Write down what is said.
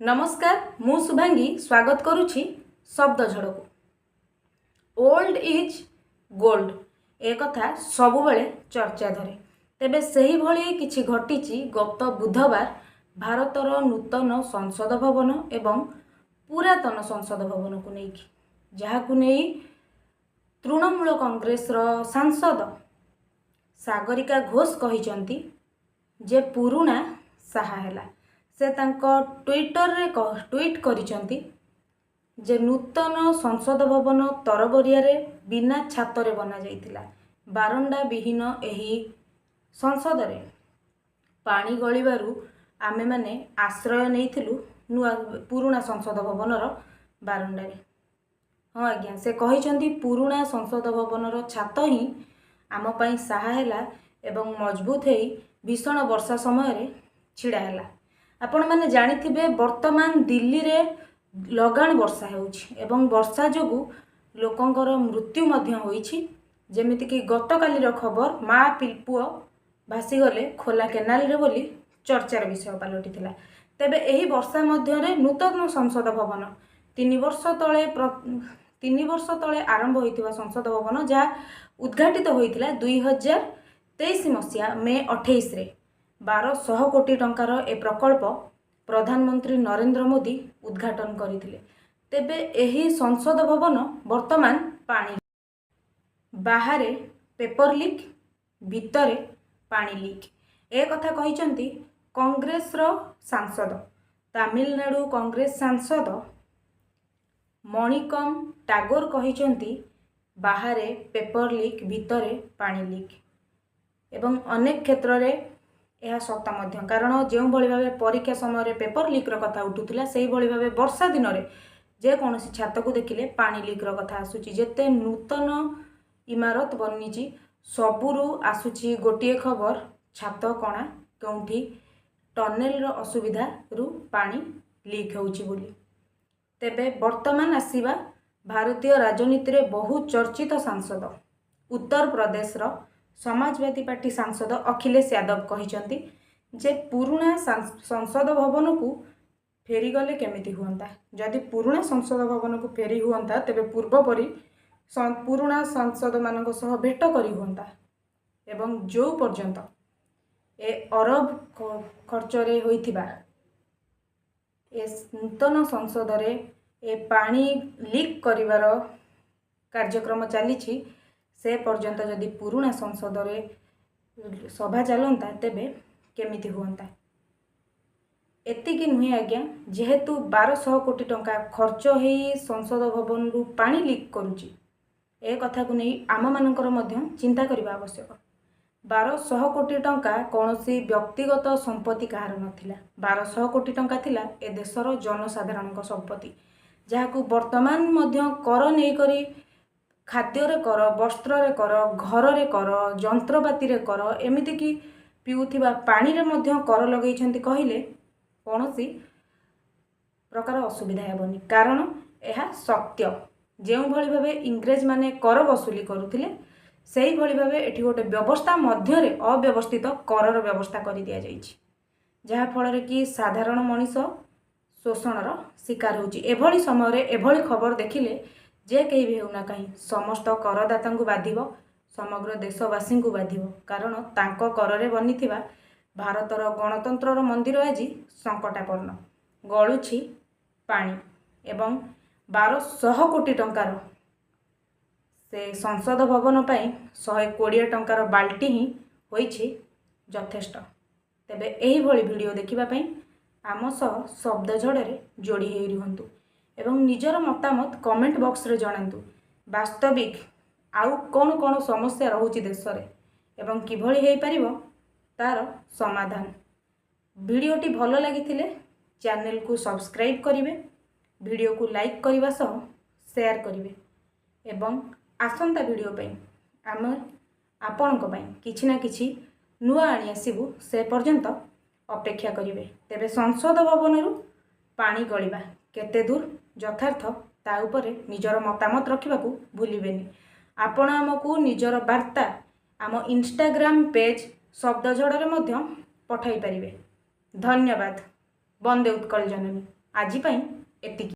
नमस्कार मु शुभांगी स्वागत करुछि शब्द झड़ को। ओल्ड इज गोल्ड ए कथा सबु बेले चर्चा धरे। तेबे सही भली किछि घटिछि गत बुधवार भारतर नूतन संसद भवन एवं पुरातन संसद भवन को नेकी, जहाकु नै तृणमूल कांग्रेस रो सांसद सागरिका घोष कहिसंती जे पुरुणा साहा हैला। से तांको ट्विटर रे ट्वीट करिसंती जे नूतन संसद भवन तरबरिया रे बिना छात रे बना जाइतिला। बारंडा विहीन एही संसद रे पानी गलिबारु आमे माने आश्रय नैथिलु नुआ पुरुणा संसद भवन रो बारंडा रे। हाँ आज्ञा, से कहिसंती पुरुणा संसद भवन रो छात ही आम पई साहा हैला एवं मजबूत हेई भीषण वर्षा समय रे छिड़ा हैला। आपण माने जानिथिबे वर्तमान दिल्ली रे लगाण वर्षा हेउछि एवं वर्षा जोगु लोकंकर मृत्यु मध्य होईछि। जेमिति कि गतकाली रो खबर माँ पुओ भासी गले खोला केनाल रे बोली चर्चार विषय पलटिथिला। तेबे एही वर्षा मध्य रे नूतन संसद भवन 3 वर्ष तले आरंभ होइतिबा संसद भवन जहाँ उद्घाटित होइतिला 2023 मसिया मे 28 रे 1200 कोटी टंकार ए प्रकल्प प्रधानमंत्री नरेंद्र मोदी उद्घाटन करथिले। तेबे एही संसद भवन वर्तमान पानी बाहरे पेपर लीक भितरे पानी लीक ए कथा कहिसंती कांग्रेस रो सांसद तमिलनाडु कांग्रेस सांसद मणिकम टागोर कहिसंती बाहरे पेपर लीक भितरे पानी लीक एवं अनेक क्षेत्र रे यह सत्ता मध्य। कारण जो भली भावे परीक्षा समय पेपर लीक रो कथा उठुला से भली भावे वर्षा दिन रे जे कोनोसी छात को देखिले पानी लीक रो कथा आसुची। जेते नूतन इमारत बनिची सबुरु आसुची गोटिए खबर छात कणा केउठी टनेल रो असुविधा रु पानी लीक होउची बोली। तेबे वर्तमान आसीबा भारतीय राजनीति रे बहु चर्चित सांसद उत्तर प्रदेश रो समाजवादी पार्टी सांसद अखिलेश यादव कहिसंती जे पुरुणा संसद भवन को फेरी गले केमिति हुअंता। जदि पुरुणा संसद भवन को फेरी हुअंता तेबे पूर्व परी पुरुणा सांसद मानक सह भेट करी हुअंता एवं जो पर्यंत ए अरब खर्च रे होइथिबा ए नूतन संसद रे ए पानी लीक करिवार कार्यक्रम चली से पर्यंत जदि पुरुणा संसद रे सभा चलता तेबे केमिति हुअंता। एतिकी नुहे आज्ञा, जेहेतु 1200 कोटी टंका खर्च हेई संसद भवन रु पानी लीक करुची ए कथा को नहीं आम मानकर मध्य चिंता करबा आवश्यक। 1200 कोटी टंका कौनसी व्यक्तिगत संपत्ति कहार नथिला। 1200 कोटी टंका थिला ए देशर जनसाधारण संपत्ति, जहाकू वर्तमान मध्य कर नहीं करी खाद्य रे कर, वस्त्र रे कर, घर रे कर, जंत्रपाति रे कर, एमिति कि पिउथिबा पानी रे मध्य कर लगैछंती कहिले कोनोसी प्रकार असुविधा हेबनी। कारण यह सत्य जो भली भावे इंग्रेज माने कर वसूली करुथिले सेही भली भावे एठी गोटे व्यवस्था मध्य रे अव्यवस्थित करर व्यवस्था करि दिया जाइछि, जहा फल रे कि साधारण मनीष शोषणर शिकार होछि। एभली समय रे एभली खबर देखिले जे कहीं भी होना कहीं समस्त करदाता को बाधिब, समग्र देशवासी को बाधिब। कारण तांको कर रे बनिथिबा भारतर गणतंत्र मंदिर आज संकटापन्न गलुछि पानी एवं 1200 कोटी टंकार से संसद भवन पाई 120 टंकार बाल्टी ही होइछि यथेष्ट। तेबे एही भली वीडियो देखिबा पई आम सह शब्द झड़े जोड़ी हे रुहंतु एवं निजर मतामत कमेंट बॉक्स रे जणांतु। वास्तविक आउ कौन कौन समस्या रहुछि देश रे एवं किभली हेई परिबो तार समाधान। वीडियोटी भलो लागिथिले चैनल को सब्सक्राइब करिवे, वीडियो को लाइक करिवा सह शेयर करिवे एवं आसंता वीडियो पई आम आपणक पई किछि ना किछि नुआ आनी आसीबु से पर्यंत अपेक्षा करिवे। तेबे संसद भवन रु पानी गलिबा केते दूर यथार्थ ता उपरे निजर मतामत रखा भूलिबेनी। आपण आमको निजर वार्ता आम इंस्टाग्राम पेज शब्द झड़े पठाई पारिबे। धन्यवाद। वंदे उत्कल जननी। ଆଜି ପାଇଁ ଏତିକି।